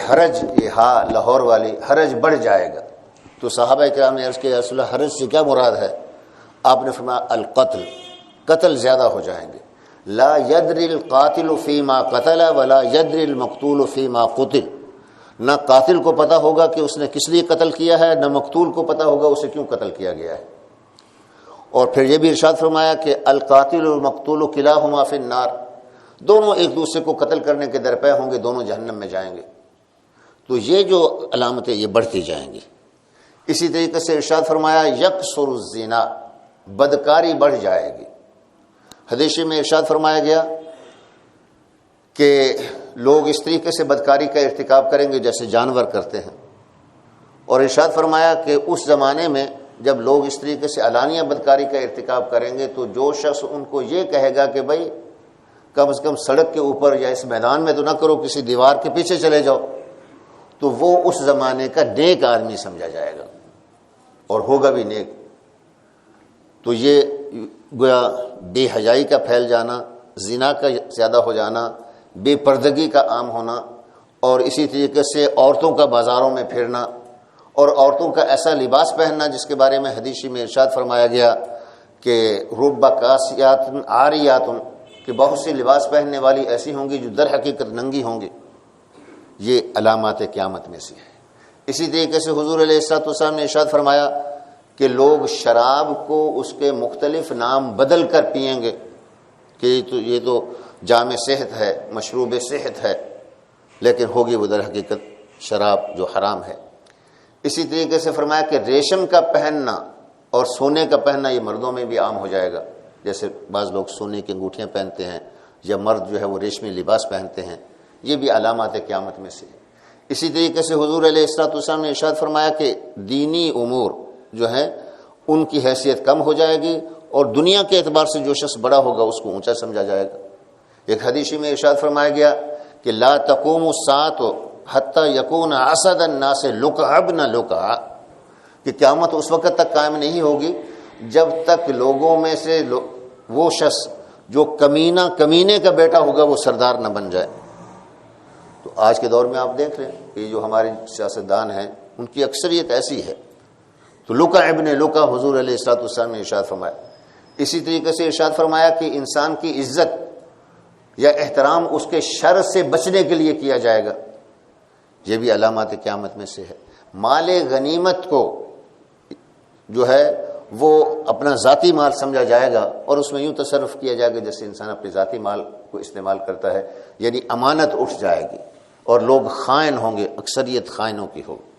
حرج، یہ لاہور والی حرج بڑھ جائے گا. تو صحابہ کرام نے عرض کیا یا رسول اللہ حرج سے کیا مراد ہے؟ آپ نے فرمایا القتل، قتل زیادہ ہو جائیں گے. لا یدری القاتل فیما قتل ولا یدری المقتول فیما قتل. نہ قاتل کو پتہ ہوگا کہ اس نے کس لیے قتل کیا ہے، نہ مقتول کو پتہ ہوگا اسے کیوں قتل کیا گیا ہے. اور پھر یہ بھی ارشاد فرمایا کہ القاتل والمقتول کلاہما فی النار، دونوں ایک دوسرے کو قتل کرنے کے درپے ہوں گے، دونوں جہنم میں جائیں گے. تو یہ جو علامتیں یہ بڑھتی جائیں گی. اسی طریقے سے ارشاد فرمایا یکثر الزنا، بدکاری بڑھ جائے گی. حدیث میں ارشاد فرمایا گیا کہ لوگ اس طریقے سے بدکاری کا ارتکاب کریں گے جیسے جانور کرتے ہیں. اور ارشاد فرمایا کہ اس زمانے میں جب لوگ اس طریقے سے علانیہ بدکاری کا ارتکاب کریں گے تو جو شخص ان کو یہ کہے گا کہ بھائی کم از کم سڑک کے اوپر یا اس میدان میں تو نہ کرو، کسی دیوار کے پیچھے چلے جاؤ، تو وہ اس زمانے کا نیک آدمی سمجھا جائے گا اور ہوگا بھی نیک. تو یہ گویا بے حیائی کا پھیل جانا، زنا کا زیادہ ہو جانا، بے پردگی کا عام ہونا، اور اسی طریقے سے عورتوں کا بازاروں میں پھرنا اور عورتوں کا ایسا لباس پہننا جس کے بارے میں حدیث میں ارشاد فرمایا گیا کہ رب کاسیات عاریات، کہ بہت سی لباس پہننے والی ایسی ہوں گی جو در حقیقت ننگی ہوں گی. یہ علامات قیامت میں سے ہے. اسی طریقے سے حضور علیہ الصلوۃ والسلام نے ارشاد فرمایا کہ لوگ شراب کو اس کے مختلف نام بدل کر پئیں گے کہ یہ تو جام صحت ہے، مشروب صحت ہے، لیکن ہوگی وہ در حقیقت شراب جو حرام ہے. اسی طریقے سے فرمایا کہ ریشم کا پہننا اور سونے کا پہننا یہ مردوں میں بھی عام ہو جائے گا. جیسے بعض لوگ سونے کی انگوٹھیاں پہنتے ہیں یا مرد جو ہے وہ ریشمی لباس پہنتے ہیں، یہ بھی علامات قیامت میں سے ہے. اسی طریقے سے حضور علیہ الصلوۃ والسلام نے ارشاد فرمایا کہ دینی امور جو ہیں ان کی حیثیت کم ہو جائے گی اور دنیا کے اعتبار سے جو شخص بڑا ہوگا اس کو اونچا سمجھا جائے گا. ایک حدیث میں ارشاد فرمایا گیا کہ لا تقوم الساعة حتی یکون اسد الناس لکع ابن لکع، کہ قیامت اس وقت تک قائم نہیں ہوگی جب تک لوگوں میں سے وہ شخص جو کمینے کا بیٹا ہوگا وہ سردار نہ بن جائے. تو آج کے دور میں آپ دیکھ رہے ہیں کہ جو ہمارے سیاستدان ہیں ان کی اکثریت ایسی ہے. تو لکع ابن لکع حضور علیہ الصلوۃ والسلام نے ارشاد فرمایا. اسی طریقے سے ارشاد فرمایا کہ انسان کی عزت یا احترام اس کے شر سے بچنے کے لیے کیا جائے گا. یہ بھی علامات قیامت میں سے ہے. مال غنیمت کو جو ہے وہ اپنا ذاتی مال سمجھا جائے گا اور اس میں یوں تصرف کیا جائے گا جیسے انسان اپنے ذاتی مال کو استعمال کرتا ہے. یعنی امانت اٹھ جائے گی اور لوگ خائن ہوں گے، اکثریت خائنوں کی ہوگی.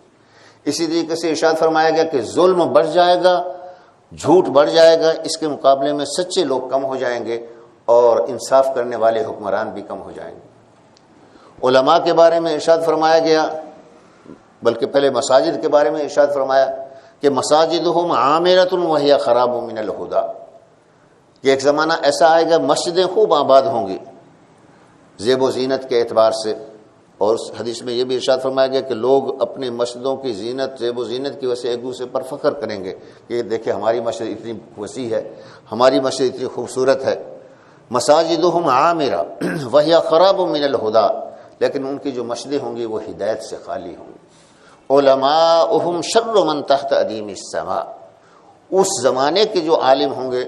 اسی طریقے سے ارشاد فرمایا گیا کہ ظلم بڑھ جائے گا، جھوٹ بڑھ جائے گا، اس کے مقابلے میں سچے لوگ کم ہو جائیں گے اور انصاف کرنے والے حکمران بھی کم ہو جائیں گے. علماء کے بارے میں ارشاد فرمایا گیا، بلکہ پہلے مساجد کے بارے میں ارشاد فرمایا کہ مساجدہم عامرۃ وہی خراب من الہدی، کہ ایک زمانہ ایسا آئے گا مسجدیں خوب آباد ہوں گی زیب و زینت کے اعتبار سے. اور اس حدیث میں یہ بھی ارشاد فرمایا گیا کہ لوگ اپنے مسجدوں کی زینت، زیب و زینت کی وجہ سے ایک دوسرے پر فخر کریں گے کہ دیکھیں ہماری مسجد اتنی وسیع ہے، ہماری مسجد اتنی خوبصورت ہے. مساجدہم عامرہ وہی خراب من الہدی، لیکن ان کی جو مسجدیں ہوں گی وہ ہدایت سے خالی ہوں گی. علماؤہم شر من تحت ادیم السماء، اس زمانے کے جو عالم ہوں گے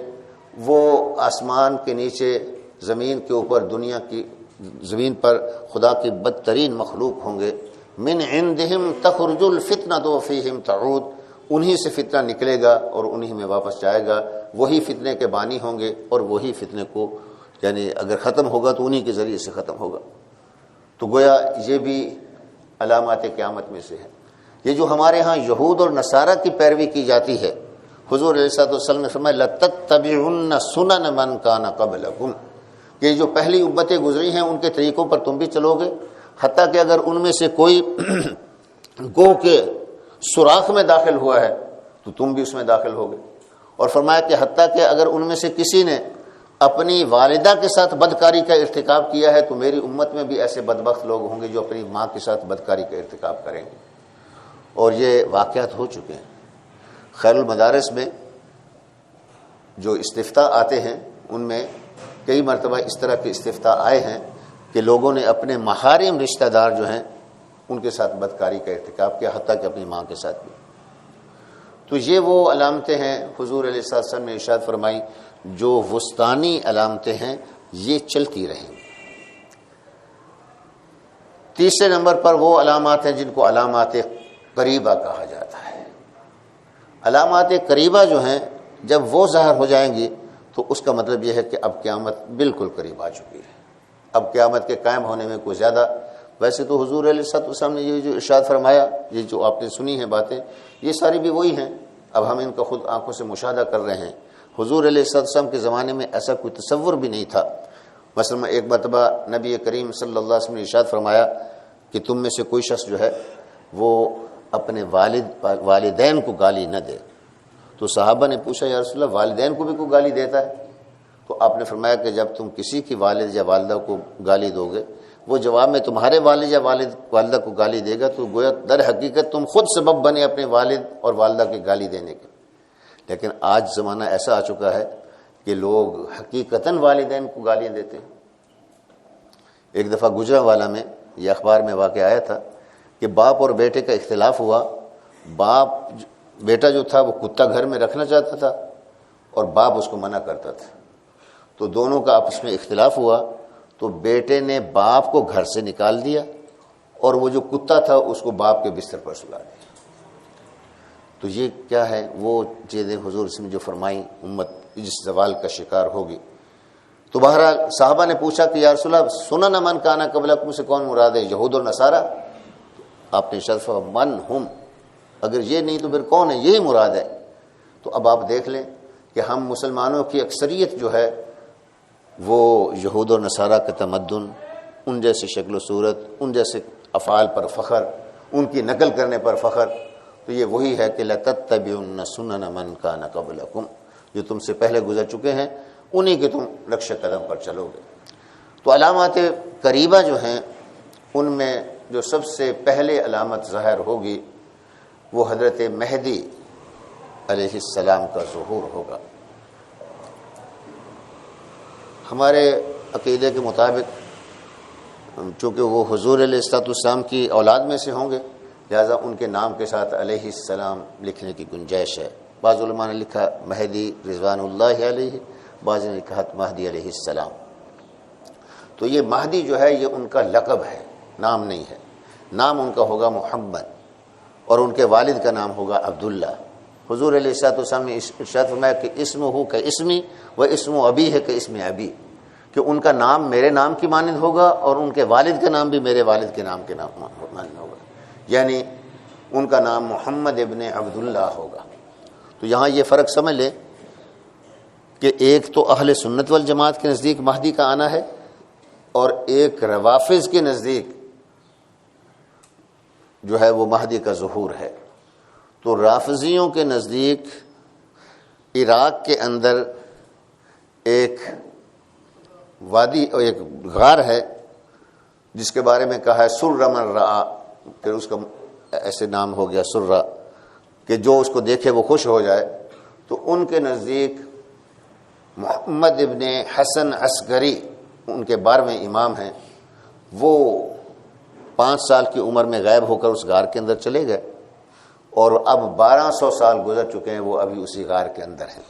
وہ آسمان کے نیچے، زمین کے اوپر، دنیا کی زمین پر خدا کی بدترین مخلوق ہوں گے. من عندہم تخرج الفتنۃ وفیہم تعود، انہی سے فتنہ نکلے گا اور انہی میں واپس جائے گا. وہی فتنے کے بانی ہوں گے اور وہی فتنے کو یعنی اگر ختم ہوگا تو انہی کے ذریعے سے ختم ہوگا. تو گویا یہ بھی علامات قیامت میں سے ہے. یہ جو ہمارے ہاں یہود اور نصارہ کی پیروی کی جاتی ہے، حضور علیہ الصلوۃ والسلام نے فرمایا لَتَتَّبِعُنَّ سُنَنَ مَنْ كَانَ قَبْلَكُمْ، کہ جو پہلی امتیں گزری ہیں ان کے طریقوں پر تم بھی چلو گے، حتیٰ کہ اگر ان میں سے کوئی گو کے سوراخ میں داخل ہوا ہے تو تم بھی اس میں داخل ہوگے. اور فرمایا کہ حتیٰ کہ اگر ان میں سے کسی نے اپنی والدہ کے ساتھ بدکاری کا ارتکاب کیا ہے تو میری امت میں بھی ایسے بدبخت لوگ ہوں گے جو اپنی ماں کے ساتھ بدکاری کا ارتکاب کریں گے. اور یہ واقعات ہو چکے ہیں. خیر المدارس میں جو استفتاء آتے ہیں ان میں کئی مرتبہ اس طرح کے استفتاء آئے ہیں کہ لوگوں نے اپنے محارم رشتہ دار جو ہیں ان کے ساتھ بدکاری کا ارتکاب کیا، حتیٰ کہ اپنی ماں کے ساتھ بھی۔ تو یہ وہ علامتیں ہیں حضور علیہ السلام نے ارشاد فرمائی جو وسطانی علامتیں ہیں، یہ چلتی رہیں۔ تیسرے نمبر پر وہ علامات ہیں جن کو علامات قریبہ کہا جاتا ہے۔ علامات قریبہ جو ہیں جب وہ ظاہر ہو جائیں گی تو اس کا مطلب یہ ہے کہ اب قیامت بالکل قریب آ چکی ہے، اب قیامت کے قائم ہونے میں کوئی زیادہ، ویسے تو حضور علیہ السلام نے یہ جو ارشاد فرمایا، یہ جو آپ نے سنی ہیں باتیں، یہ ساری بھی وہی ہیں، اب ہم ان کا خود آنکھوں سے مشاہدہ کر رہے ہیں۔ حضور علیہ السلام کے زمانے میں ایسا کوئی تصور بھی نہیں تھا۔ مثلا ایک مرتبہ نبی کریم صلی اللہ علیہ وسلم نے ارشاد فرمایا کہ تم میں سے کوئی شخص جو ہے وہ اپنے والدین کو گالی نہ دے۔ تو صحابہ نے پوچھا یا رسول اللہ والدین کو بھی کوئی گالی دیتا ہے؟ تو آپ نے فرمایا کہ جب تم کسی کی والد یا والدہ کو گالی دو گے، وہ جواب میں تمہارے والد یا والدہ کو گالی دے گا، تو گویا در حقیقت تم خود سبب بنے اپنے والد اور والدہ کی گالی دینے کے۔ لیکن آج زمانہ ایسا آ چکا ہے کہ لوگ حقیقتاً والدین کو گالیاں دیتے ہیں۔ ایک دفعہ گجرانوالہ میں یہ اخبار میں واقع آیا تھا کہ باپ اور بیٹے کا اختلاف ہوا، بیٹا جو تھا وہ کتا گھر میں رکھنا چاہتا تھا اور باپ اس کو منع کرتا تھا، تو دونوں کا آپس میں اختلاف ہوا، تو بیٹے نے باپ کو گھر سے نکال دیا اور وہ جو کتا تھا اس کو باپ کے بستر پر سلا دیا۔ تو یہ کیا ہے؟ وہ چیزیں حضور نے جو فرمائی امت جس زوال کا شکار ہوگی۔ تو بہرحال صحابہ نے پوچھا کہ یا رسول اللہ سنن من کان قبلکم سے کون مراد ہے؟ یہود اور نصارہ؟ آپ نے ارشاد فرمایا من ہم، اگر یہ نہیں تو پھر کون ہے؟ یہی مراد ہے۔ تو اب آپ دیکھ لیں کہ ہم مسلمانوں کی اکثریت جو ہے وہ یہود اور نصارہ کا تمدن، ان جیسی شکل و صورت، ان جیسے افعال پر فخر، ان کی نقل کرنے پر فخر، تو یہ وہی ہے کہ لَتَتَّبِعُنَّ سُنَنَ مَنْ كَانَ قَبْلَكُمْ، جو تم سے پہلے گزر چکے ہیں انہی کے تم نقش قدم پر چلو گے۔ تو علامات قریبہ جو ہیں ان میں جو سب سے پہلے علامت ظاہر ہوگی وہ حضرت مہدی علیہ السلام کا ظہور ہوگا۔ ہمارے عقیدے کے مطابق چونکہ وہ حضور علیہ السلام کی اولاد میں سے ہوں گے، لہذا ان کے نام کے ساتھ علیہ السلام لکھنے کی گنجائش ہے۔ بعض علماء نے لکھا مہدی رضوان اللہ علیہ، بعض نے لکھا مہدی علیہ السلام۔ تو یہ مہدی جو ہے یہ ان کا لقب ہے، نام نہیں ہے۔ نام ان کا ہوگا محمد اور ان کے والد کا نام ہوگا عبداللہ۔ حضور علیہ السلام نے ارشاد فرمایا کہ اسمہ کاسمی و اسم ابی ہے کاسم ابی، کہ ان کا نام میرے نام کی مانند ہوگا اور ان کے والد کا نام بھی میرے والد کے نام کے مانند ہوگا، یعنی ان کا نام محمد ابن عبداللہ ہوگا۔ تو یہاں یہ فرق سمجھ لیں کہ ایک تو اہل سنت والجماعت کے نزدیک مہدی کا آنا ہے اور ایک روافض کے نزدیک جو ہے وہ مہدی کا ظہور ہے۔ تو رافضیوں کے نزدیک عراق کے اندر ایک وادی اور ایک غار ہے جس کے بارے میں کہا ہے سر من رآ، پھر اس کا ایسے نام ہو گیا سرہ، کہ جو اس کو دیکھے وہ خوش ہو جائے۔ تو ان کے نزدیک محمد ابن حسن عسکری ان کے 12ویں امام ہیں، وہ 5 سال کی عمر میں غائب ہو کر اس غار کے اندر چلے گئے اور اب 1200 سال گزر چکے ہیں، وہ ابھی اسی غار کے اندر ہیں۔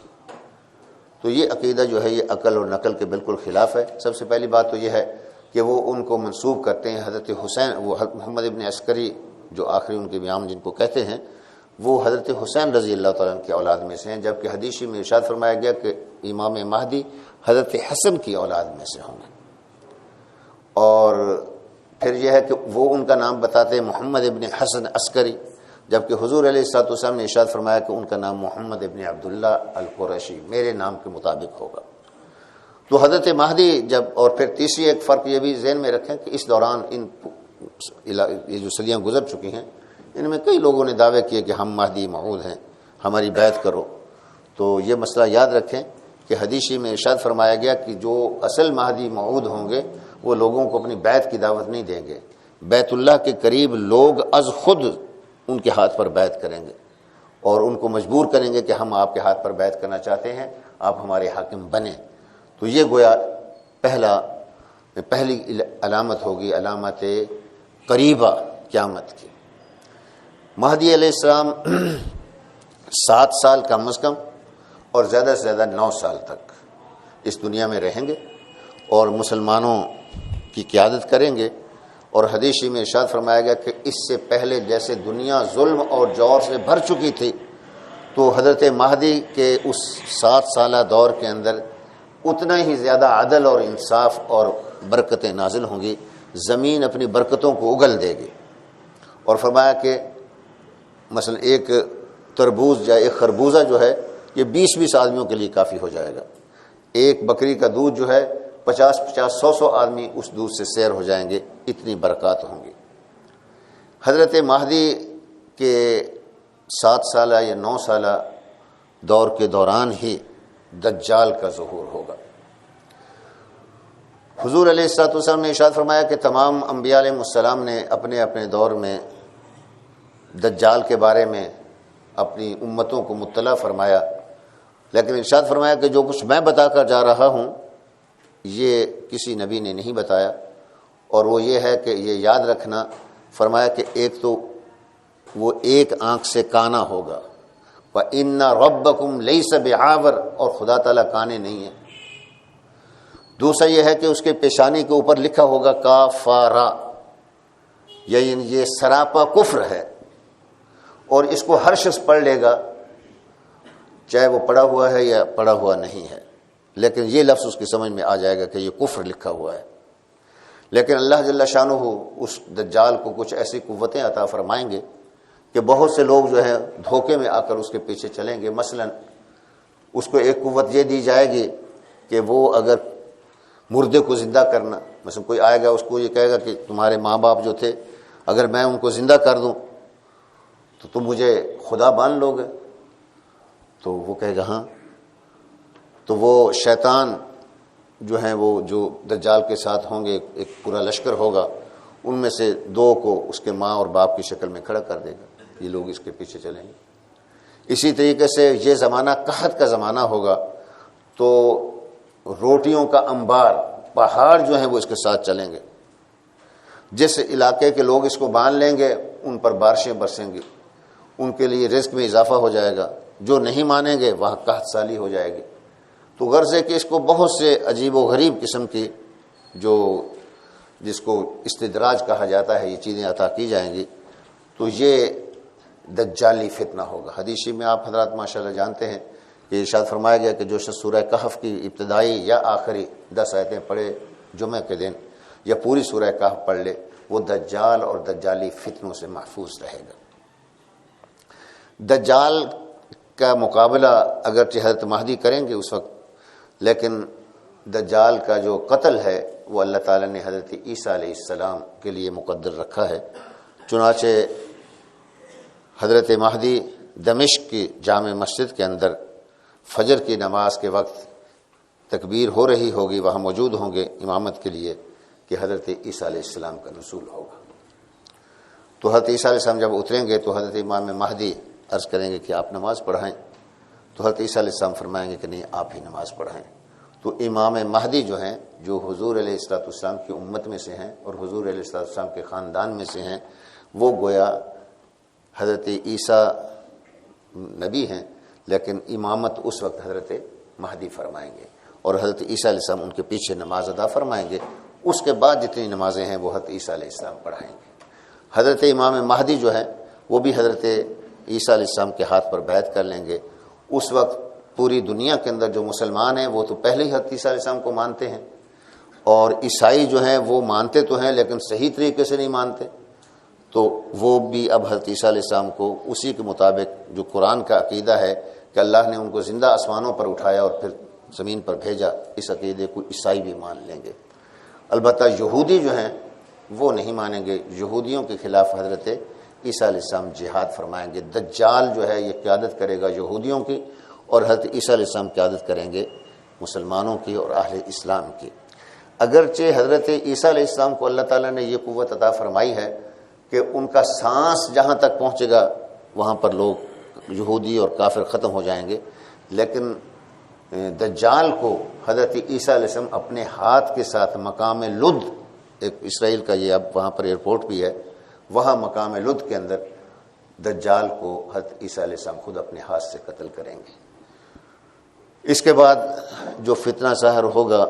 تو یہ عقیدہ جو ہے یہ عقل اور نقل کے بالکل خلاف ہے۔ سب سے پہلی بات تو یہ ہے کہ وہ ان کو منسوب کرتے ہیں حضرت حسین، وہ محمد ابن عسکری جو آخری ان کے امام جن کو کہتے ہیں، وہ حضرت حسین رضی اللہ تعالیٰ عنہ کی اولاد میں سے ہیں، جبکہ حدیث میں ارشاد فرمایا گیا کہ امام مہدی حضرت حسن کی اولاد میں سے ہوں گے۔ اور پھر یہ ہے کہ وہ ان کا نام بتاتے ہیں محمد ابن حسن عسکری، جبکہ حضور علیہ السلام نے ارشاد فرمایا کہ ان کا نام محمد ابن عبداللہ القرشی میرے نام کے مطابق ہوگا۔ تو حضرت مہدی جب، اور پھر تیسری ایک فرق یہ بھی ذہن میں رکھیں کہ اس دوران یہ جو صدیاں گزر چکی ہیں ان میں کئی لوگوں نے دعوے کیے کہ ہم مہدی موعود ہیں، ہماری بیعت کرو۔ تو یہ مسئلہ یاد رکھیں کہ حدیث میں ارشاد فرمایا گیا کہ جو اصل مہدی موعود ہوں گے وہ لوگوں کو اپنی بیعت کی دعوت نہیں دیں گے، بیت اللہ کے قریب لوگ از خود ان کے ہاتھ پر بیعت کریں گے اور ان کو مجبور کریں گے کہ ہم آپ کے ہاتھ پر بیعت کرنا چاہتے ہیں، آپ ہمارے حاکم بنیں۔ تو یہ گویا پہلی علامت ہوگی، علامت قریبہ، قیامت کی۔ مہدی علیہ السلام 7 سال کم از کم اور زیادہ سے زیادہ 9 سال تک اس دنیا میں رہیں گے اور مسلمانوں کی قیادت کریں گے۔ اور حدیث میں ارشاد فرمایا گیا کہ اس سے پہلے جیسے دنیا ظلم اور جور سے بھر چکی تھی، تو حضرت مہدی کے اس 7 سالہ دور کے اندر اتنا ہی زیادہ عدل اور انصاف اور برکتیں نازل ہوں گی، زمین اپنی برکتوں کو اگل دے گی۔ اور فرمایا کہ مثلا ایک تربوز یا ایک خربوزہ جو ہے یہ 20 آدمیوں کے لیے کافی ہو جائے گا۔ ایک بکری کا دودھ جو ہے 50 100 آدمی اس دودھ سے سیر ہو جائیں گے، اتنی برکات ہوں گی۔ حضرت مہدی کے 7 سالہ یا 9 سالہ دور کے دوران ہی دجال کا ظہور ہوگا۔ حضور علیہ الصلوۃ والسلام نے ارشاد فرمایا کہ تمام انبیاء علیہ السلام نے اپنے اپنے دور میں دجال کے بارے میں اپنی امتوں کو مطلع فرمایا، لیکن ارشاد فرمایا کہ جو کچھ میں بتا کر جا رہا ہوں یہ کسی نبی نے نہیں بتایا، اور وہ یہ ہے کہ یہ یاد رکھنا، فرمایا کہ ایک تو وہ ایک آنکھ سے کانا ہوگا، وَإِنَّ رَبَّكُمْ لَيْسَ بِعَاوَرٍ، اور خدا تعالیٰ کانے نہیں ہے۔ دوسرا یہ ہے کہ اس کے پیشانی کے اوپر لکھا ہوگا کافارا، یعنی یہ سراپا کفر ہے، اور اس کو ہر شخص پڑھ لے گا، چاہے وہ پڑھا ہوا ہے یا پڑھا ہوا نہیں ہے، لیکن یہ لفظ اس کی سمجھ میں آ جائے گا کہ یہ کفر لکھا ہوا ہے۔ لیکن اللہ جل شانہ اس دجال کو کچھ ایسی قوتیں عطا فرمائیں گے کہ بہت سے لوگ جو ہیں دھوکے میں آ کر اس کے پیچھے چلیں گے۔ مثلا اس کو ایک قوت یہ دی جائے گی کہ وہ اگر مردے کو زندہ کرنا، مثلا کوئی آئے گا اس کو یہ کہے گا کہ تمہارے ماں باپ جو تھے اگر میں ان کو زندہ کر دوں تو تم مجھے خدا مان لو گے، تو وہ کہے گا ہاں۔ تو وہ شیطان جو ہیں وہ جو دجال کے ساتھ ہوں گے، ایک پورا لشکر ہوگا، ان میں سے 2 کو اس کے ماں اور باپ کی شکل میں کھڑا کر دے گا، یہ لوگ اس کے پیچھے چلیں گے۔ اسی طریقے سے یہ زمانہ قحط کا زمانہ ہوگا، تو روٹیوں کا انبار، پہاڑ جو ہیں وہ اس کے ساتھ چلیں گے۔ جس علاقے کے لوگ اس کو مان لیں گے ان پر بارشیں برسیں گی، ان کے لیے رزق میں اضافہ ہو جائے گا، جو نہیں مانیں گے وہاں قحط سالی ہو جائے گی۔ تو غرض ہے کہ اس کو بہت سے عجیب و غریب قسم کی جو جس کو استدراج کہا جاتا ہے یہ چیزیں عطا کی جائیں گی، تو یہ دجالی فتنہ ہوگا۔ حدیث میں آپ حضرات ماشاءاللہ جانتے ہیں کہ ارشاد فرمایا گیا کہ جو شخص سورہ کہف کی ابتدائی یا آخری 10 آیتیں پڑھے جمعہ کے دن، یا پوری سورہ کہف پڑھ لے، وہ دجال اور دجالی فتنوں سے محفوظ رہے گا۔ دجال کا مقابلہ اگرچہ حضرت مہدی کریں گے اس وقت، لیکن دجال کا جو قتل ہے وہ اللہ تعالیٰ نے حضرت عیسیٰ علیہ السلام کے لیے مقدر رکھا ہے۔ چنانچہ حضرت مہدی دمشق کی جامع مسجد کے اندر فجر کی نماز کے وقت تکبیر ہو رہی ہوگی، وہاں موجود ہوں گے امامت کے لیے کہ حضرت عیسیٰ علیہ السلام کا نزول ہوگا۔ تو حضرت عیسیٰ علیہ السلام جب اتریں گے تو حضرت امام مہدی عرض کریں گے کہ آپ نماز پڑھائیں، تو حضرت عیسیٰ علیہ السلام فرمائیں گے کہ نہیں، آپ ہی نماز پڑھائیں۔ تو امام مہدی جو ہیں، جو حضور علیہ الصلوۃ والسلام کی امت میں سے ہیں اور حضور علیہ الصلوۃ والسلام کے خاندان میں سے ہیں، وہ گویا حضرت عیسیٰ نبی ہیں، لیکن امامت اس وقت حضرت مہدی فرمائیں گے، اور حضرت عیسیٰ علیہ السلام ان کے پیچھے نماز ادا فرمائیں گے۔ اس کے بعد جتنی نمازیں ہیں وہ حضرت عیسیٰ علیہ السلام پڑھائیں گے۔ حضرت امام مہدی جو ہیں وہ بھی حضرت عیسیٰ علیہ السلام کے ہاتھ پر بیعت کر لیں گے۔ اس وقت پوری دنیا کے اندر جو مسلمان ہیں وہ تو پہلے ہی حضرت عیسیٰ علیہ السلام کو مانتے ہیں، اور عیسائی جو ہیں وہ مانتے تو ہیں لیکن صحیح طریقے سے نہیں مانتے، تو وہ بھی اب حضرت عیسیٰ علیہ السلام کو اسی کے مطابق جو قرآن کا عقیدہ ہے کہ اللہ نے ان کو زندہ آسمانوں پر اٹھایا اور پھر زمین پر بھیجا، اس عقیدے کو عیسائی بھی مان لیں گے۔ البتہ یہودی جو ہیں وہ نہیں مانیں گے، یہودیوں کے خلاف حضرت عیسیٰ علیہ السلام جہاد فرمائیں گے۔ دجال جو ہے یہ قیادت کرے گا یہودیوں کی، اور حضرت عیسیٰ علیہ السلام قیادت کریں گے مسلمانوں کی اور اہل اسلام کی۔ اگرچہ حضرت عیسیٰ علیہ السلام کو اللہ تعالیٰ نے یہ قوت عطا فرمائی ہے کہ ان کا سانس جہاں تک پہنچے گا وہاں پر لوگ یہودی اور کافر ختم ہو جائیں گے، لیکن دجال کو حضرت عیسیٰ علیہ السلام اپنے ہاتھ کے ساتھ مقام لد، ایک اسرائیل کا یہ اب وہاں پر ایئرپورٹ بھی ہے، وہاں مقام لد کے اندر دجال کو حضرت عیسیٰ علیہ السلام خود اپنے ہاتھ سے قتل کریں گے۔ اس کے بعد جو فتنہ ظاہر ہوگا،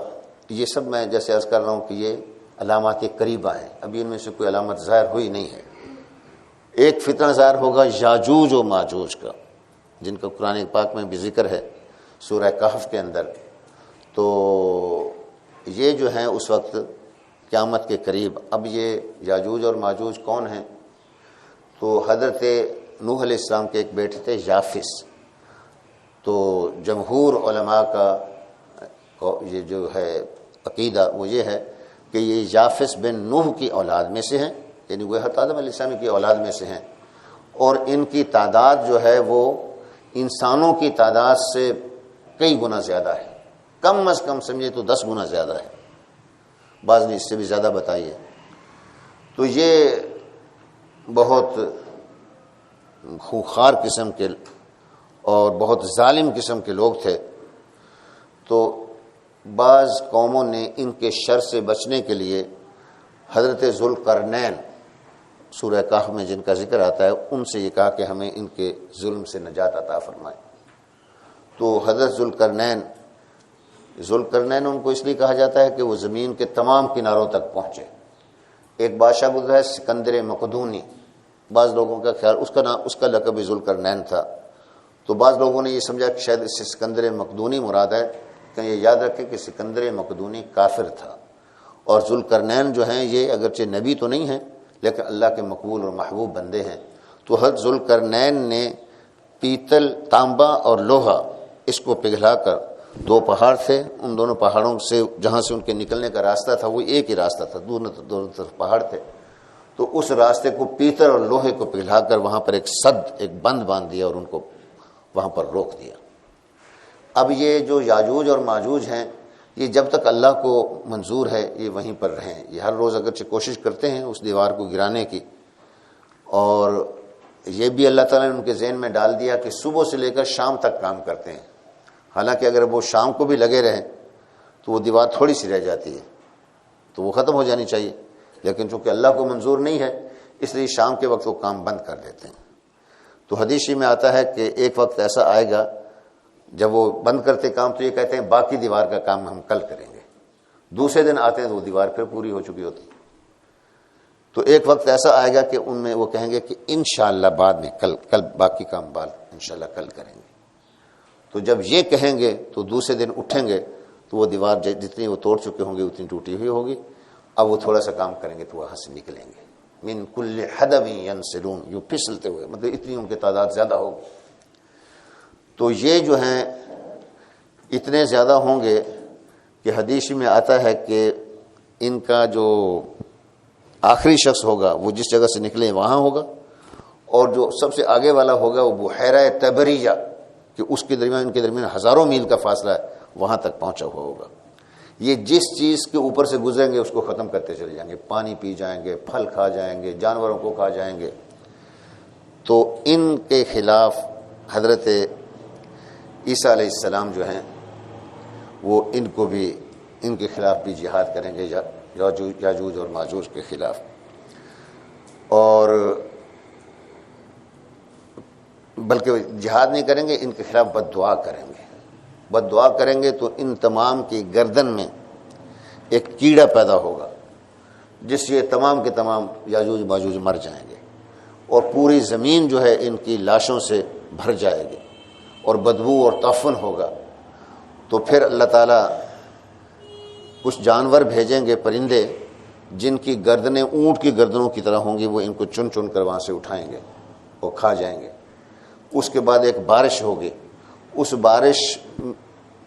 یہ سب میں جیسے عرض کر رہا ہوں کہ یہ علامات قریبہ ہیں، ابھی ان میں سے کوئی علامت ظاہر ہوئی نہیں ہے۔ ایک فتنہ ظاہر ہوگا یاجوج و ماجوج کا، جن کا قرآن پاک میں بھی ذکر ہے سورہ کہف کے اندر۔ تو یہ جو ہیں اس وقت قیامت کے قریب، اب یہ یاجوج اور ماجوج کون ہیں؟ تو حضرت نوح علیہ السلام کے ایک بیٹے تھے یافس، تو جمہور علماء کا یہ جو ہے عقیدہ وہ یہ ہے کہ یہ یافس بن نوح کی اولاد میں سے ہیں، یعنی وہ حضرت آدم علیہ السلام کی اولاد میں سے ہیں، اور ان کی تعداد جو ہے وہ انسانوں کی تعداد سے کئی گنا زیادہ ہے، کم از کم سمجھے تو 10 گنا زیادہ ہے، بعض نے اس سے بھی زیادہ بتائی ہے۔ تو یہ بہت خوخار قسم کے اور بہت ظالم قسم کے لوگ تھے۔ تو بعض قوموں نے ان کے شر سے بچنے کے لیے حضرت ذوالقرنین سورہ کہف میں جن کا ذکر آتا ہے ان سے یہ کہا کہ ہمیں ان کے ظلم سے نجات عطا فرمائے۔ تو حضرت ذوالقرنین ان کو اس لیے کہا جاتا ہے کہ وہ زمین کے تمام کناروں تک پہنچے۔ ایک بادشاہ گزرا ہے سکندر مقدونی، بعض لوگوں کا خیال اس کا لقب ذوالقرنین تھا، تو بعض لوگوں نے یہ سمجھا کہ شاید اس سے سکندر مقدونی مراد ہے، کہ یہ یاد رکھیں کہ سکندر مقدونی کافر تھا، اور ذوالقرنین جو ہیں یہ اگرچہ نبی تو نہیں ہیں لیکن اللہ کے مقبول اور محبوب بندے ہیں۔ تو حضرت ذوالقرنین نے پیتل، تانبا اور لوہا اس کو پگھلا کر، 2 پہاڑ تھے، ان دونوں پہاڑوں سے جہاں سے ان کے نکلنے کا راستہ تھا وہ ایک ہی راستہ تھا، دونوں طرف پہاڑ تھے، تو اس راستے کو پیتل اور لوہے کو پگھلا کر وہاں پر ایک بند باندھ دیا اور ان کو وہاں پر روک دیا۔ اب یہ جو یاجوج اور ماجوج ہیں یہ جب تک اللہ کو منظور ہے یہ وہیں پر رہیں، یہ ہر روز اگرچہ کوشش کرتے ہیں اس دیوار کو گرانے کی، اور یہ بھی اللہ تعالیٰ نے ان کے ذہن میں ڈال دیا کہ صبح سے لے کر شام تک کام کرتے ہیں، حالانکہ اگر وہ شام کو بھی لگے رہیں تو وہ دیوار تھوڑی سی رہ جاتی ہے تو وہ ختم ہو جانی چاہیے، لیکن چونکہ اللہ کو منظور نہیں ہے اس لیے شام کے وقت وہ کام بند کر دیتے ہیں۔ تو حدیث میں آتا ہے کہ ایک وقت ایسا آئے گا جب وہ بند کرتے کام تو یہ کہتے ہیں باقی دیوار کا کام ہم کل کریں گے، دوسرے دن آتے ہیں تو وہ دیوار پھر پوری ہو چکی ہوتی۔ تو ایک وقت ایسا آئے گا کہ ان میں وہ کہیں گے کہ انشاءاللہ بعد میں کل باقی کام بعد انشاءاللہ کل کریں گے۔ تو جب یہ کہیں گے تو دوسرے دن اٹھیں گے تو وہ دیوار جتنی وہ توڑ چکے ہوں گے اتنی ٹوٹی ہوئی ہوگی، اب وہ تھوڑا سا کام کریں گے تو وہاں سے نکلیں گے، من کل حدب ینسلون، یوں پھسلتے ہوئے، مطلب اتنی ان کی تعداد زیادہ ہوگی۔ تو یہ جو ہیں اتنے زیادہ ہوں گے کہ حدیث میں آتا ہے کہ ان کا جو آخری شخص ہوگا وہ جس جگہ سے نکلے وہاں ہوگا، اور جو سب سے آگے والا ہوگا وہ بحیرہ تبریہ کہ اس کے درمیان ان کے درمیان ہزاروں میل کا فاصلہ ہے وہاں تک پہنچا ہوا ہوگا۔ یہ جس چیز کے اوپر سے گزریں گے اس کو ختم کرتے چلے جائیں گے، پانی پی جائیں گے، پھل کھا جائیں گے، جانوروں کو کھا جائیں گے۔ تو ان کے خلاف حضرت عیسیٰ علیہ السلام جو ہیں وہ ان کے خلاف بھی جہاد کریں گے، یاجوج اور ماجوج کے خلاف، اور بلکہ جہاد نہیں کریں گے، ان کے خلاف بد دعا کریں گے۔ بد دعا کریں گے تو ان تمام کی گردن میں ایک کیڑا پیدا ہوگا جس سے تمام کے تمام یاجوج ماجوج مر جائیں گے، اور پوری زمین جو ہے ان کی لاشوں سے بھر جائے گی اور بدبو اور تعفن ہوگا۔ تو پھر اللہ تعالیٰ کچھ جانور بھیجیں گے، پرندے، جن کی گردنیں اونٹ کی گردنوں کی طرح ہوں گی، وہ ان کو چن چن کر وہاں سے اٹھائیں گے اور کھا جائیں گے۔ اس کے بعد ایک بارش ہوگی، اس بارش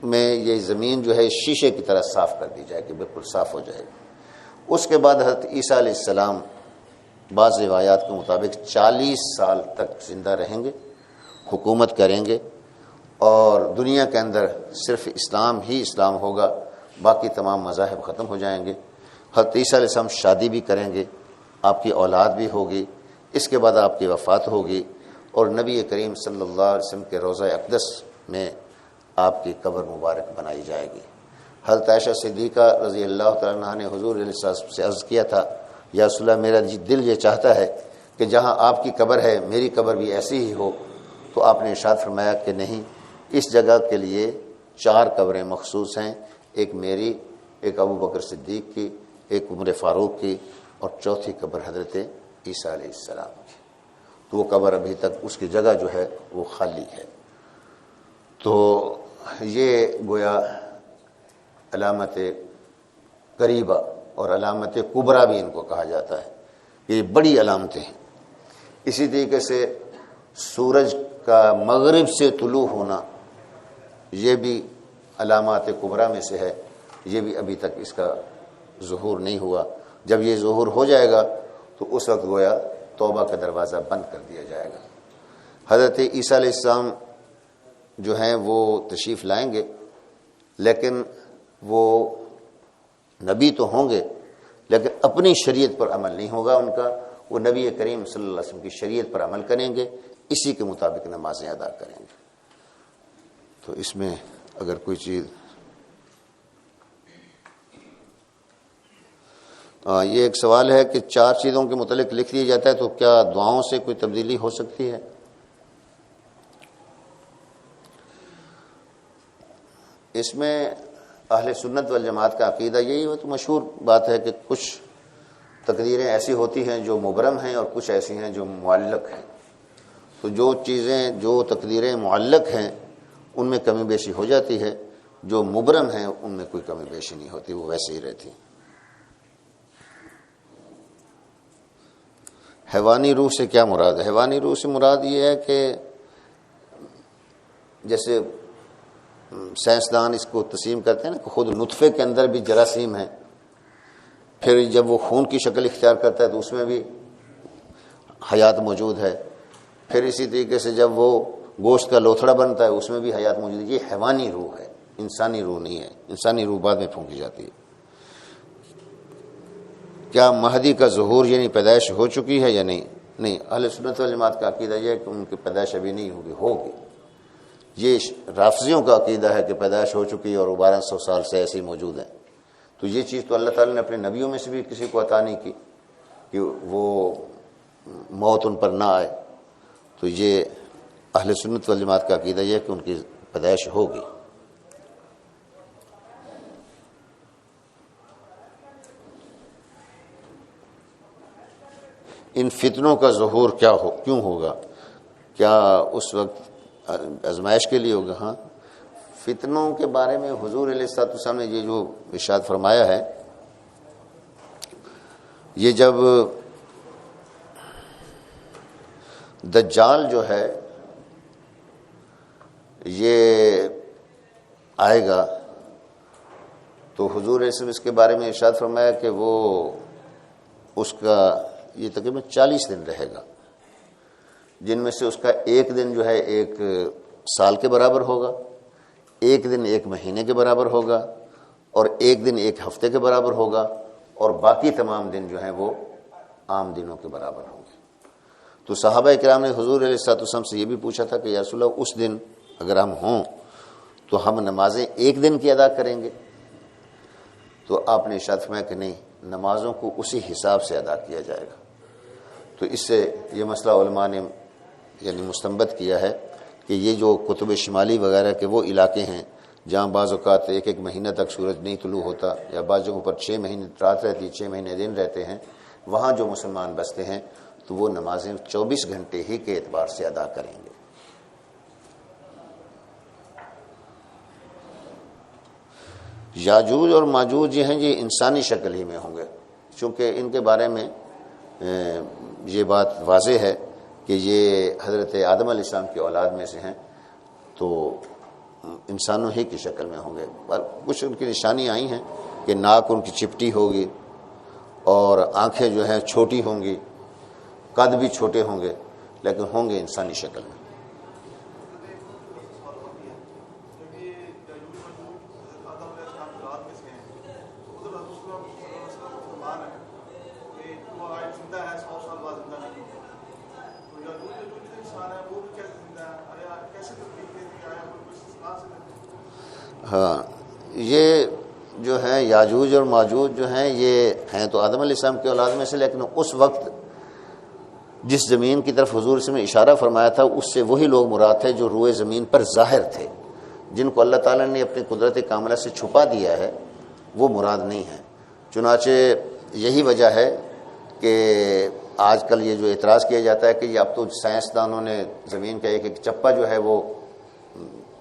میں یہ زمین جو ہے شیشے کی طرح صاف کر دی جائے گی، بالکل صاف ہو جائے گی۔ اس کے بعد حضرت عیسیٰ علیہ السلام بعض روایات کے مطابق 40 سال تک زندہ رہیں گے، حکومت کریں گے، اور دنیا کے اندر صرف اسلام ہی اسلام ہوگا، باقی تمام مذاہب ختم ہو جائیں گے۔ حضرت عیسیٰ علیہ السلام شادی بھی کریں گے، آپ کی اولاد بھی ہوگی، اس کے بعد آپ کی وفات ہوگی، اور نبی کریم صلی اللہ علیہ وسلم کے روضہ اقدس میں آپ کی قبر مبارک بنائی جائے گی۔ حضرت عائشہ صدیقہ رضی اللہ تعالیٰ عنہا نے حضور علیہ السلام سے عرض کیا تھا، یا رسول اللہ میرا دل یہ چاہتا ہے کہ جہاں آپ کی قبر ہے میری قبر بھی ایسی ہی ہو، تو آپ نے ارشاد فرمایا کہ نہیں، اس جگہ کے لیے 4 قبریں مخصوص ہیں، ایک میری، ایک ابو بکر صدیق کی، ایک عمر فاروق کی، اور چوتھی قبر حضرت عیسیٰ علیہ السلام کی۔ تو وہ قبر ابھی تک اس کی جگہ جو ہے وہ خالی ہے۔ تو یہ گویا علامت قریبہ اور علامت کبریٰ بھی ان کو کہا جاتا ہے، کہ یہ بڑی علامتیں ہیں۔ اسی طریقے سے سورج کا مغرب سے طلوع ہونا، یہ بھی علامات کبریٰ میں سے ہے، یہ بھی ابھی تک اس کا ظہور نہیں ہوا۔ جب یہ ظہور ہو جائے گا تو اس وقت گویا توبہ کا دروازہ بند کر دیا جائے گا۔ حضرت عیسیٰ علیہ السلام جو ہیں وہ تشریف لائیں گے، لیکن وہ نبی تو ہوں گے لیکن اپنی شریعت پر عمل نہیں ہوگا ان کا، وہ نبی کریم صلی اللہ علیہ وسلم کی شریعت پر عمل کریں گے، اسی کے مطابق نمازیں ادا کریں گے۔ تو اس میں اگر کوئی چیز یہ ایک سوال ہے کہ 4 چیزوں کے متعلق لکھ دیا جاتا ہے تو کیا دعاؤں سے کوئی تبدیلی ہو سکتی ہے؟ اس میں اہل سنت والجماعت کا عقیدہ یہی ہے، تو مشہور بات ہے کہ کچھ تقدیریں ایسی ہوتی ہیں جو مبرم ہیں اور کچھ ایسی ہیں جو معلق ہیں۔ تو جو چیزیں، جو تقدیریں معلق ہیں ان میں کمی بیشی ہو جاتی ہے، جو مبرم ہیں ان میں کوئی کمی بیشی نہیں ہوتی، وہ ویسے ہی رہتی۔ حیوانی روح سے کیا مراد ہے؟ حیوانی روح سے مراد یہ ہے کہ جیسے سائنسدان اس کو تقسیم کرتے ہیں نا کہ خود نطفے کے اندر بھی جراثیم ہیں، پھر جب وہ خون کی شکل اختیار کرتا ہے تو اس میں بھی حیات موجود ہے، پھر اسی طریقے سے جب وہ گوشت کا لوتھڑا بنتا ہے اس میں بھی حیات موجود ہے۔ یہ حیوانی روح ہے، انسانی روح نہیں ہے، انسانی روح بعد میں پھونکی جاتی ہے۔ کیا مہدی کا ظہور یعنی پیدائش ہو چکی ہے یا نہیں؟ نہیں، اہل سنت والجماعت کا عقیدہ یہ ہے کہ ان کی پیدائش ابھی نہیں ہوگی۔ یہ رافضیوں کا عقیدہ ہے کہ پیدائش ہو چکی ہے اور 1200 سال سے ایسے ہی موجود ہیں۔ تو یہ چیز تو اللہ تعالیٰ نے اپنے نبیوں میں سے بھی کسی کو عطا نہیں کی کہ وہ موت ان پر نہ آئے۔ تو یہ اہل سنت والجماعت کا عقیدہ یہ ہے کہ ان کی پیدائش ہوگی۔ ان فتنوں کا ظہور کیوں ہوگا؟ کیا اس وقت آزمائش کے لیے ہوگا؟ ہاں، فتنوں کے بارے میں حضور علیہ الصلوۃ والسلام نے یہ جو ارشاد فرمایا ہے، یہ جب دجال جو ہے یہ آئے گا تو حضور علیہ السلام اس کے بارے میں ارشاد فرمایا کہ وہ اس کا یہ تقریباً 40 دن رہے گا، جن میں سے اس کا ایک دن جو ہے 1 سال کے برابر ہوگا، ایک دن 1 مہینے کے برابر ہوگا، اور ایک دن 1 ہفتے کے برابر ہوگا، اور باقی تمام دن جو ہیں وہ عام دنوں کے برابر ہوں گے۔ تو صحابہ کرام نے حضور علیہ الصلوۃ والسلام سے یہ بھی پوچھا تھا کہ یا رسول اللہ اس دن اگر ہم ہوں تو ہم نمازیں 1 دن کی ادا کریں گے؟ تو آپ نے ارشاد فرمایا کہ نہیں، نمازوں کو اسی حساب سے ادا کیا جائے گا۔ تو اس سے یہ مسئلہ علماء نے یعنی مستنبط کیا ہے کہ یہ جو قطب شمالی وغیرہ کے وہ علاقے ہیں جہاں بعض اوقات 1 مہینہ تک سورج نہیں طلوع ہوتا، یا بعض جگہوں پر 6 مہینے رات رہتی ہے، 6 مہینے دن رہتے ہیں، وہاں جو مسلمان بستے ہیں تو وہ نمازیں 24 گھنٹے ہی کے اعتبار سے ادا کریں گے۔ یاجوج اور ماجوج یہ ہیں، یہ انسانی شکل ہی میں ہوں گے، چونکہ ان کے بارے میں یہ بات واضح ہے کہ یہ حضرت آدم علیہ السلام کی اولاد میں سے ہیں، تو انسانوں ہی کی شکل میں ہوں گے۔ پر کچھ ان کی نشانیاں آئی ہیں کہ ناک ان کی چپٹی ہوگی اور آنکھیں جو ہیں چھوٹی ہوں گی، قد بھی چھوٹے ہوں گے، لیکن ہوں گے انسانی شکل میں۔ ہاں، یہ جو ہے یاجوج اور ماجوج جو ہیں یہ ہیں تو آدم علیہ السلام کی اولاد میں سے، لیکن اس وقت جس زمین کی طرف حضور سے میں اشارہ فرمایا تھا اس سے وہی لوگ مراد تھے جو روئے زمین پر ظاہر تھے، جن کو اللہ تعالیٰ نے اپنی قدرت کاملہ سے چھپا دیا ہے وہ مراد نہیں ہے۔ چنانچہ یہی وجہ ہے کہ آج کل یہ جو اعتراض کیا جاتا ہے کہ یہ اب تو سائنسدانوں نے زمین کا ایک ایک چپا جو ہے وہ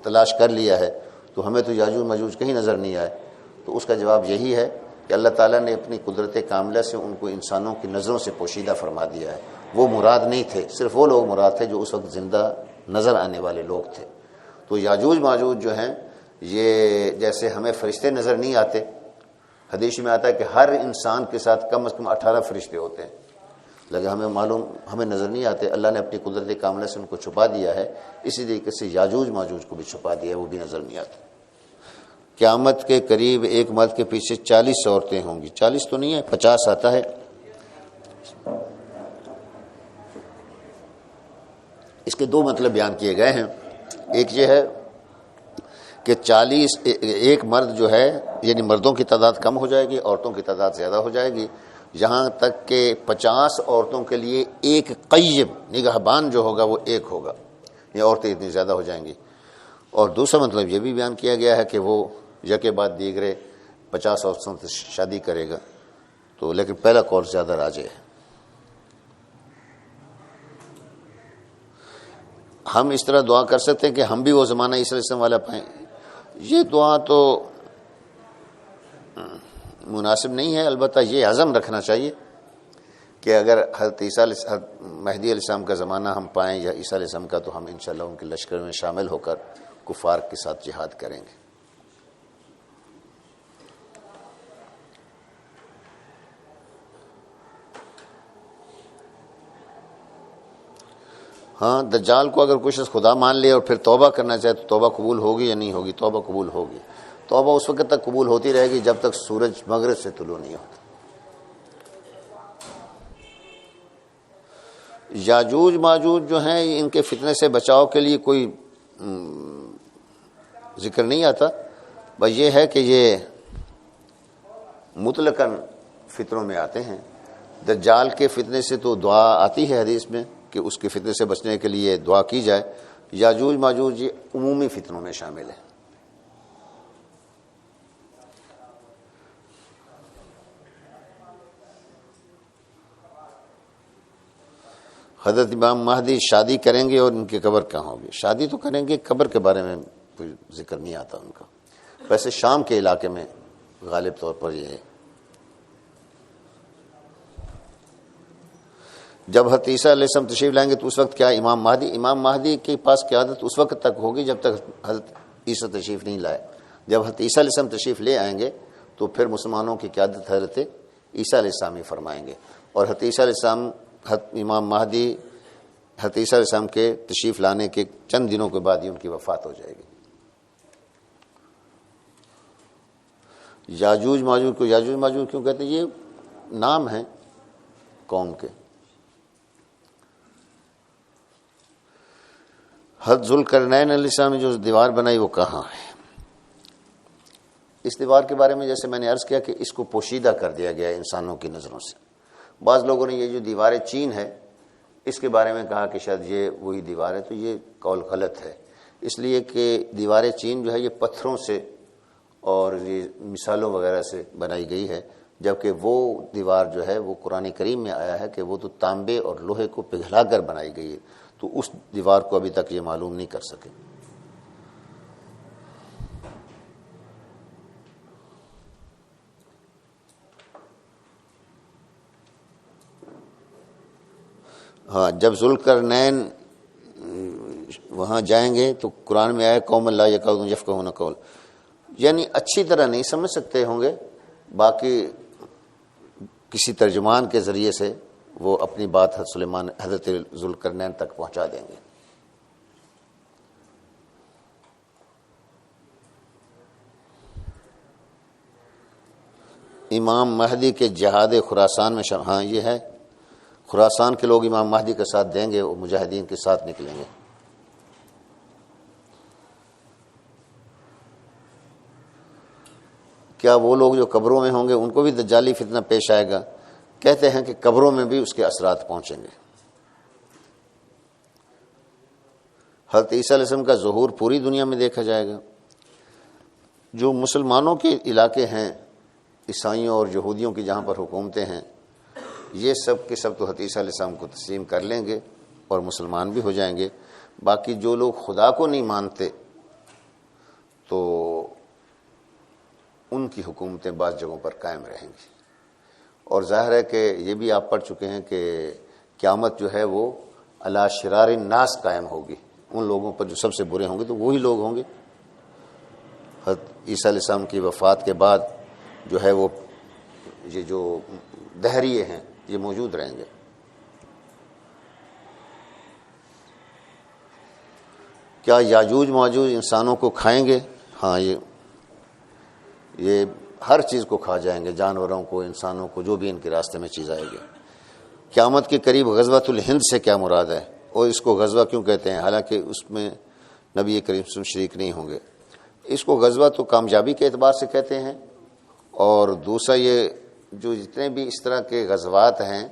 تلاش کر لیا ہے تو ہمیں تو یاجوج ماجوج کہیں نظر نہیں آئے، تو اس کا جواب یہی ہے کہ اللہ تعالیٰ نے اپنی قدرت کاملہ سے ان کو انسانوں کی نظروں سے پوشیدہ فرما دیا ہے، وہ مراد نہیں تھے، صرف وہ لوگ مراد تھے جو اس وقت زندہ نظر آنے والے لوگ تھے۔ تو یاجوج ماجوج جو ہیں یہ جیسے ہمیں فرشتے نظر نہیں آتے، حدیث میں آتا ہے کہ ہر انسان کے ساتھ کم از کم 18 فرشتے ہوتے ہیں، لیکن ہمیں نظر نہیں آتے، اللہ نے اپنی قدرت کاملہ سے ان کو چھپا دیا ہے، اسی طریقے سے یاجوج ماجوج کو بھی چھپا دیا ہے، وہ بھی نظر نہیں آتے۔ قیامت کے قریب ایک مرد کے پیچھے 40 عورتیں ہوں گی، 40 تو نہیں ہے 50 آتا ہے۔ اس کے دو مطلب بیان کیے گئے ہیں، ایک یہ ہے کہ 40 ایک مرد جو ہے یعنی مردوں کی تعداد کم ہو جائے گی، عورتوں کی تعداد زیادہ ہو جائے گی، یہاں تک کہ 50 عورتوں کے لیے ایک قیم نگہبان جو ہوگا وہ ایک ہوگا، یہ عورتیں اتنی زیادہ ہو جائیں گی۔ اور دوسرا مطلب یہ بھی بیان کیا گیا ہے کہ وہ یکے بعد دیگرے 50 عورتوں سے شادی کرے گا، تو لیکن پہلا قول زیادہ راجح ہے۔ ہم اس طرح دعا کر سکتے ہیں کہ ہم بھی وہ زمانہ عیسیٰ علیہ السلام والا پائیں، یہ دعا تو مناسب نہیں ہے، البتہ یہ عزم رکھنا چاہیے کہ اگر حضرت مہدی علیہ السلام کا زمانہ ہم پائیں یا عیسیٰ علیہ السلام کا تو ہم انشاءاللہ ان کے لشکر میں شامل ہو کر کفار کے ساتھ جہاد کریں گے۔ ہاں، دجال کو اگر کوئی شخص خدا مان لے اور پھر توبہ کرنا چاہے تو توبہ قبول ہوگی یا نہیں ہوگی؟ توبہ قبول ہوگی۔ توبہ اس وقت تک قبول ہوتی رہے گی جب تک سورج مغرب سے طلوع نہیں ہوتا۔ یاجوج ماجوج جو ہیں ان کے فتنے سے بچاؤ کے لیے کوئی ذکر نہیں آتا، بس یہ ہے کہ یہ مطلقاً فتنوں میں آتے ہیں۔ دجال کے فتنے سے تو دعا آتی ہے حدیث میں کہ اس کے فتنے سے بچنے کے لیے دعا کی جائے، یاجوج ماجوج یہ عمومی فتنوں میں شامل ہے۔ حضرت امام مہدی شادی کریں گے اور ان کی قبر کہاں ہوگی؟ شادی تو کریں گے، قبر کے بارے میں کوئی ذکر نہیں آتا ان کا۔ ویسے شام کے علاقے میں غالب طور پر یہ ہے۔ جب حضرت عیسیٰ علیہ السلام تشریف لائیں گے تو اس وقت کیا امام مہدی کے پاس قیادت اس وقت تک ہوگی جب تک حضرت عیسیٰ تشریف نہیں لائے۔ جب حضرت عیسیٰ علیہ السلام تشریف لے آئیں گے تو پھر مسلمانوں کی قیادت حضرت عیسیٰ علیہ السلام ہی فرمائیں گے، اور حضرت عیسیٰ علیہ السلام امام مہدی حضرت عیسیٰ علیہ السلام کے تشریف لانے کے چند دنوں کے بعد ہی ان کی وفات ہو جائے گی۔ یاجوج ماجوج کو یاجوج ماجوج کیوں کہتے ہیں؟ یہ نام ہیں قوم کے۔ حضرت ذوالقرنین علیہ السلام نے جو دیوار بنائی وہ کہاں ہے؟ اس دیوار کے بارے میں جیسے میں نے عرض کیا کہ اس کو پوشیدہ کر دیا گیا انسانوں کی نظروں سے۔ بعض لوگوں نے یہ جو دیوار چین ہے اس کے بارے میں کہا کہ شاید یہ وہی دیوار ہے، تو یہ قول غلط ہے، اس لیے کہ دیوار چین جو ہے یہ پتھروں سے اور یہ مثالوں وغیرہ سے بنائی گئی ہے، جبکہ وہ دیوار جو ہے وہ قرآن کریم میں آیا ہے کہ وہ تو تانبے اور لوہے کو پگھلا کر بنائی گئی ہے، تو اس دیوار کو ابھی تک یہ معلوم نہیں کر سکے۔ ہاں، جب ذوالقرنین وہاں جائیں گے تو قرآن میں آیا قوم لا یکادون یفقہون قول، یعنی اچھی طرح نہیں سمجھ سکتے ہوں گے، باقی کسی ترجمان کے ذریعے سے وہ اپنی بات حضرت ذوالقرنین تک پہنچا دیں گے۔ امام مہدی کے جہاد خراسان میں ہاں یہ ہے، خراسان کے لوگ امام مہدی کا ساتھ دیں گے، وہ مجاہدین کے ساتھ نکلیں گے۔ کیا وہ لوگ جو قبروں میں ہوں گے ان کو بھی دجالی فتنہ پیش آئے گا؟ کہتے ہیں کہ قبروں میں بھی اس کے اثرات پہنچیں گے۔ حضرت عیسیٰ علیہ السلام کا ظہور پوری دنیا میں دیکھا جائے گا. جو مسلمانوں کے علاقے ہیں، عیسائیوں اور یہودیوں کی جہاں پر حکومتیں ہیں، یہ سب کے سب تو حضرت عیسیٰ علیہ السلام کو تسلیم کر لیں گے اور مسلمان بھی ہو جائیں گے. باقی جو لوگ خدا کو نہیں مانتے تو ان کی حکومتیں بعض جگہوں پر قائم رہیں گی. اور ظاہر ہے کہ یہ بھی آپ پڑھ چکے ہیں کہ قیامت جو ہے وہ علی شرار الناس قائم ہوگی، ان لوگوں پر جو سب سے برے ہوں گے تو وہی لوگ ہوں گے. حضرت عیسیٰ علیہ السلام کی وفات کے بعد جو ہے وہ یہ جو دہریے ہیں یہ موجود رہیں گے. کیا یاجوج ماجوج انسانوں کو کھائیں گے؟ ہاں، یہ ہر چیز کو کھا جائیں گے، جانوروں کو، انسانوں کو، جو بھی ان کے راستے میں چیز آئے گی. قیامت کے قریب غزوۃ الہند سے کیا مراد ہے اور اس کو غزوہ کیوں کہتے ہیں، حالانکہ اس میں نبی کریم صلی اللہ علیہ وسلم شریک نہیں ہوں گے؟ اس کو غزوہ تو کامیابی کے اعتبار سے کہتے ہیں، اور دوسرا یہ جو جتنے بھی اس طرح کے غزوات ہیں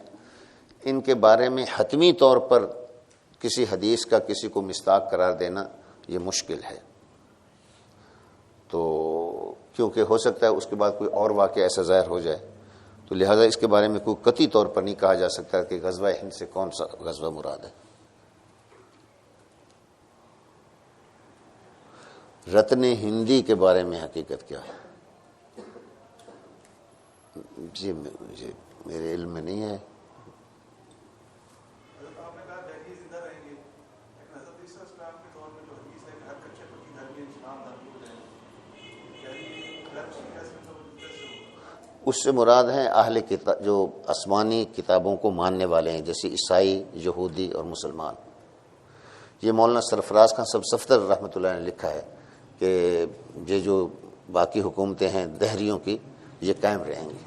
ان کے بارے میں حتمی طور پر کسی حدیث کا کسی کو مصداق قرار دینا یہ مشکل ہے. تو کیونکہ ہو سکتا ہے اس کے بعد کوئی اور واقعہ ایسا ظاہر ہو جائے، تو لہذا اس کے بارے میں کوئی قطعی طور پر نہیں کہا جا سکتا کہ غزوہ ہند سے کون سا غزوہ مراد ہے. رتن ہندی کے بارے میں حقیقت کیا ہے جی میرے علم میں نہیں ہے. اس سے مراد ہیں اہل کتاب جو آسمانی کتابوں کو ماننے والے ہیں، جیسے عیسائی، یہودی اور مسلمان. یہ مولانا سرفراز خان صفدر رحمۃ اللہ نے لکھا ہے کہ یہ جو باقی حکومتیں ہیں دہریوں کی یہ قائم رہیں گی.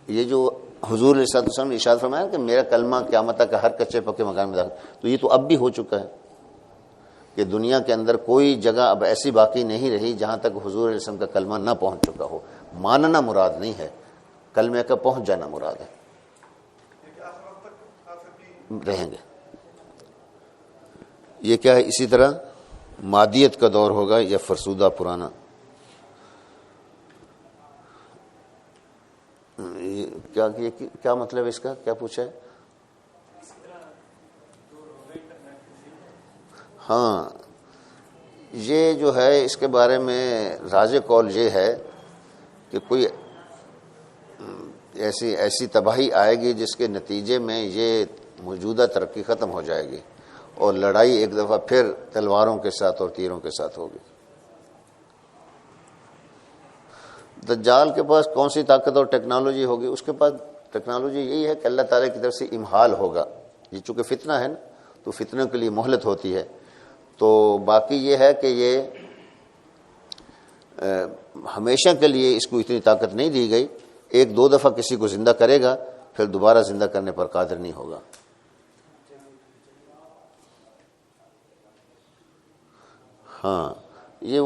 یہ جو حضور علیہ السلام نے ارشاد فرمایا کہ میرا کلمہ قیامت تک ہر کچے پکے مکان میں داخل، تو یہ تو اب بھی ہو چکا ہے کہ دنیا کے اندر کوئی جگہ اب ایسی باقی نہیں رہی جہاں تک حضور علیہ السلام کا کلمہ نہ پہنچ چکا ہو. ماننا مراد نہیں ہے، کلمے کا پہنچ جانا مراد ہے. رہیں گے یہ کیا ہے، اسی طرح مادیت کا دور ہوگا یا فرسودہ پرانا. کیا مطلب اس کا، کیا پوچھا ہے؟ ہاں، یہ جو ہے اس کے بارے میں راج قول یہ ہے کہ کوئی ایسی تباہی آئے گی جس کے نتیجے میں یہ موجودہ ترقی ختم ہو جائے گی اور لڑائی ایک دفعہ پھر تلواروں کے ساتھ اور تیروں کے ساتھ ہوگی. دجال کے پاس کون سی طاقت اور ٹیکنالوجی ہوگی؟ اس کے پاس ٹیکنالوجی یہی ہے کہ اللہ تعالیٰ کی طرف سے امہال ہوگا. یہ چونکہ فتنہ ہے نا تو فتنوں کے لیے مہلت ہوتی ہے. تو باقی یہ ہے کہ یہ ہمیشہ کے لیے اس کو اتنی طاقت نہیں دی گئی. ایک دو دفعہ کسی کو زندہ کرے گا پھر دوبارہ زندہ کرنے پر قادر نہیں ہوگا. ہاں، یہ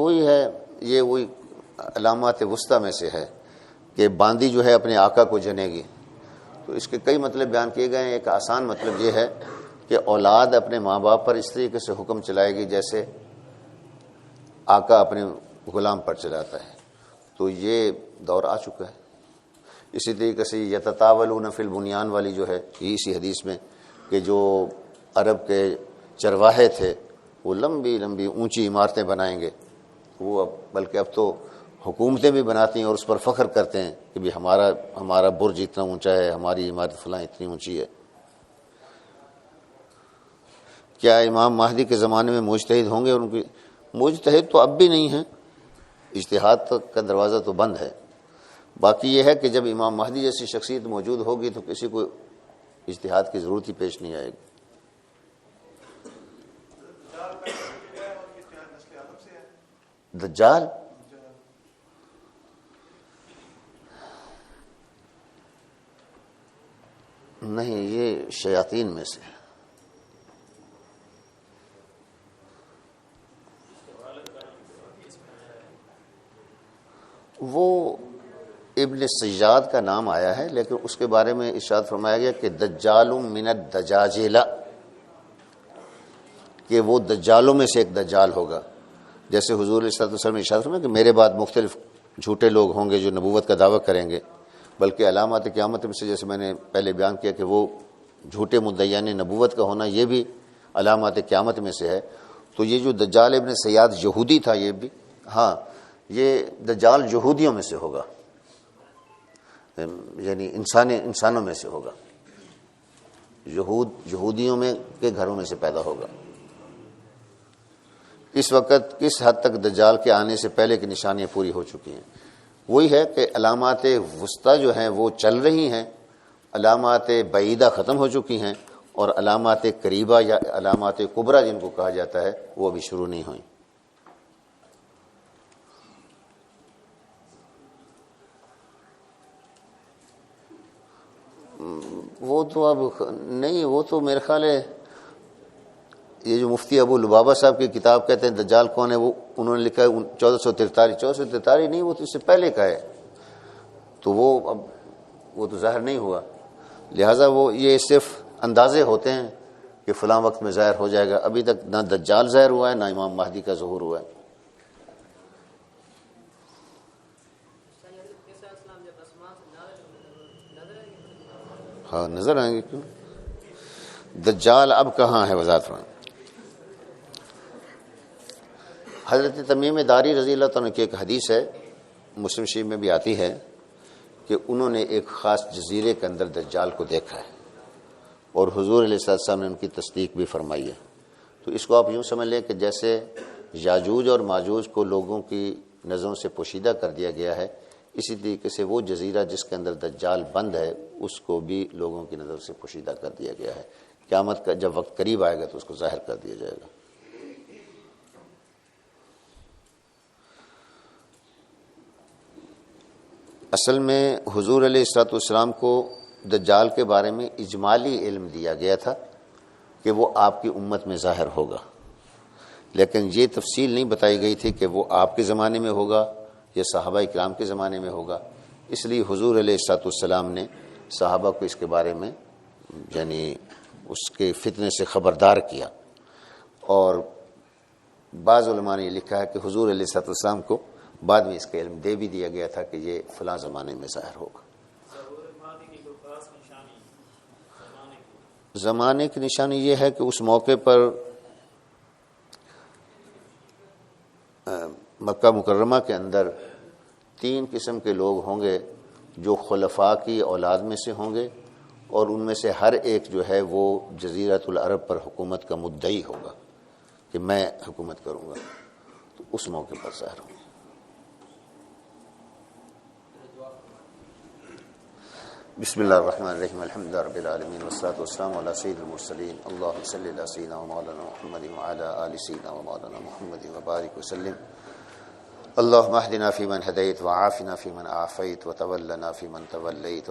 وہی علامات وسطیٰ میں سے ہے کہ باندی جو ہے اپنے آقا کو جنے گی. تو اس کے کئی مطلب بیان کیے گئے ہیں. ایک آسان مطلب یہ ہے کہ اولاد اپنے ماں باپ پر اس طریقے سے حکم چلائے گی جیسے آقا اپنے غلام پر چلاتا ہے. تو یہ دور آ چکا ہے. اسی طریقے سے یتطاولون فی البنیان والی جو ہے اسی حدیث میں کہ جو عرب کے چرواہے تھے وہ لمبی لمبی اونچی عمارتیں بنائیں گے. وہ بلکہ اب تو حکومتیں بھی بناتی ہیں اور اس پر فخر کرتے ہیں کہ بھی ہمارا برج اتنا اونچا ہے، ہماری عمارت فلاں اتنی اونچی ہے. کیا امام مہدی کے زمانے میں مجتہد ہوں گے؟ اور ان کی مجتہد تو اب بھی نہیں ہیں، اجتہاد کا دروازہ تو بند ہے. باقی یہ ہے کہ جب امام مہدی جیسی شخصیت موجود ہوگی تو کسی کو اجتہاد کی ضرورت ہی پیش نہیں آئے گی. دجال نہیں، یہ شیاطین میں سے ہے. وہ ابن سیاد کا نام آیا ہے، لیکن اس کے بارے میں ارشاد فرمایا گیا کہ دجال من الدجاجلہ، کہ وہ دجالوں میں سے ایک دجال ہوگا. جیسے حضور صلی اللہ علیہ وسلم نے ارشاد فرمایا کہ میرے بعد مختلف جھوٹے لوگ ہوں گے جو نبوت کا دعویٰ کریں گے، بلکہ علامات قیامت میں سے جیسے میں نے پہلے بیان کیا کہ وہ جھوٹے مدعیان نبوت کا ہونا یہ بھی علامات قیامت میں سے ہے. تو یہ جو دجال ابن سیاد یہودی تھا، یہ بھی ہاں یہ دجال یہودیوں میں سے ہوگا، یعنی انسانوں میں سے ہوگا، یہودیوں میں کے گھروں میں سے پیدا ہوگا. اس وقت کس حد تک دجال کے آنے سے پہلے کی نشانیاں پوری ہو چکی ہیں؟ وہی ہے کہ علامات وسطیٰ جو ہیں وہ چل رہی ہیں، علامات بعیدہ ختم ہو چکی ہیں، اور علامات قریبہ یا علامات کبریٰ جن کو کہا جاتا ہے وہ ابھی شروع نہیں ہوئیں. وہ تو اب نہیں، وہ تو میرے خیال ہے یہ جو مفتی ابو لبابہ صاحب کی کتاب کہتے ہیں دجال کون ہے، وہ انہوں نے لکھا ہے 1443 نہیں، وہ تو اس سے پہلے کا ہے، تو وہ اب وہ تو ظاہر نہیں ہوا. لہٰذا وہ یہ صرف اندازے ہوتے ہیں کہ فلاں وقت میں ظاہر ہو جائے گا. ابھی تک نہ دجال ظاہر ہوا ہے، نہ امام مہدی کا ظہور ہوا ہے. ہاں نظر آئیں گے، کیوں؟ دجال اب کہاں ہے وضاحت فرمائیں. حضرت تمیم داری رضی اللہ تعالیٰ کی ایک حدیث ہے، مسلم شریف میں بھی آتی ہے کہ انہوں نے ایک خاص جزیرے کے اندر دجال کو دیکھا ہے، اور حضور علیہ السلام نے ان کی تصدیق بھی فرمائی ہے. تو اس کو آپ یوں سمجھ لیں کہ جیسے یاجوج اور ماجوج کو لوگوں کی نظروں سے پوشیدہ کر دیا گیا ہے، اسی طریقے سے وہ جزیرہ جس کے اندر دجال بند ہے اس کو بھی لوگوں کی نظر سے پوشیدہ کر دیا گیا ہے. قیامت کا جب وقت قریب آئے گا تو اس کو ظاہر کر دیا جائے گا. اصل میں حضور علیہ الصلوۃ والسلام کو دجال کے بارے میں اجمالی علم دیا گیا تھا کہ وہ آپ کی امت میں ظاہر ہوگا، لیکن یہ تفصیل نہیں بتائی گئی تھی کہ وہ آپ کے زمانے میں ہوگا یا صحابہ کرام کے زمانے میں ہوگا. اس لیے حضور علیہ الصلوۃ والسلام نے صحابہ کو اس کے بارے میں یعنی اس کے فتنے سے خبردار کیا. اور بعض علماء نے یہ لکھا ہے کہ حضور علیہ الصلوۃ والسلام کو بعد میں اس کا علم دے بھی دیا گیا تھا کہ یہ فلاں زمانے میں ظاہر ہوگا. زمانے کی نشانی یہ ہے کہ اس موقع پر مکہ مکرمہ کے اندر 3 قسم کے لوگ ہوں گے جو خلفاء کی اولاد میں سے ہوں گے، اور ان میں سے ہر ایک جو ہے وہ جزیرۃ العرب پر حکومت کا مدعی ہوگا کہ میں حکومت کروں گا. تو اس موقع پر ظاہر ہوں گے. بسم اللہ الرحمن الرحیم، الحمد للہ رب العالمین، والصلاۃ والسلام علی سید المرسلین، اللہم صلی علی سیدنا و مولانا محمد وعلی آل سیدنا و مولانا محمد وبارک وسلم. اللہم اہدنا فیمن ہدیت وعافنا فیمن عافیت وتولنا فیمن تولیت